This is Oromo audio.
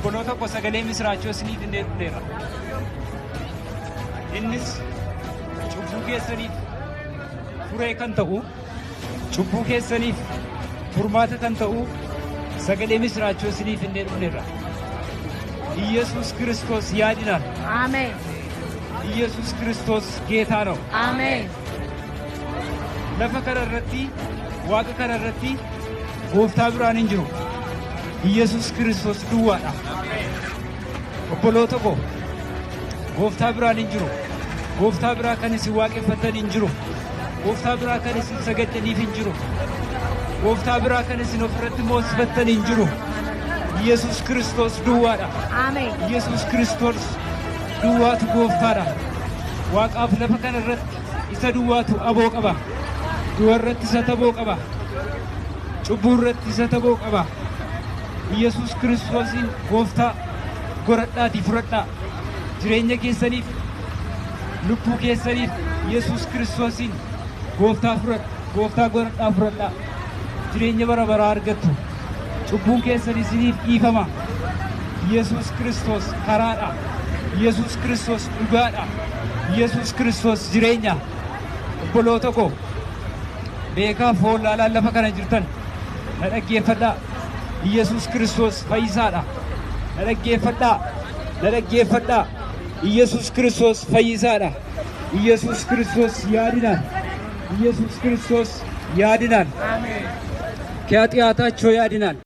obboloota koo sagalee misiraachoo isiniif illee dhufeera. Innis cubbuu keessaniif furee kan ta'u, cubbuu keessaniif furmaata kan ta'u sagalee misiraachoo isiniif illee dhufeera. ኢየሱስ ክርስቶስ ያድናል። አሜን። ኢየሱስ ክርስቶስ ጌታ ነው። አሜን። lafa kanarratti waaqa kanarratti gooftaa biraan hin jiru. ኢየሱስ ክርስቶስ duwwaadha. obboloota koo gooftaa biraan hin jiru. gooftaa biraa kan isin waaqeffatan hin jiru. gooftaa biraa kan isin sagaddaniif hin jiru. gooftaa biraa kan isin ofirratti moosifattan hin jiru. ኢየሱስ ክርስቶስ duwwaadha. አሜን። ኢየሱስ ክርስቶስ duwwaatu gooftaadha. waaqaaf lafa kanarratti isa duwwaatu aboo qaba. duwarratti isa taboo qaba. cubbuurratti isa taboo qaba. ኢየሱስ ክርስቶስን gooftaa godhadhaatii fudhadhaa. jireenya keessaniif lubbuu keessaniif ኢየሱስ ክርስቶስን gooftaa godhadhaa fudhadhaa. jireenya bara baraa argattu. cubbuun keessan isiniif dhiifama. ኢየሱስ ክርስቶስ karaadha. ኢየሱስ ክርስቶስ dhugaadha. ኢየሱስ ክርስቶስ jireenya. obboloota koo beekaa foolaalaan lafa kana jirtan na dhaggeeffadhaa. ኢየሱስ ክርስቶስ fayyisaadha. na dhaggeeffadhaa. ኢየሱስ ክርስቶስ fayyisaadha. ኢየሱስ ክርስቶስ ያድናል. ኢየሱስ ክርስቶስ ያድናል. አሜን። ከኃጢአታቸው ያድናል።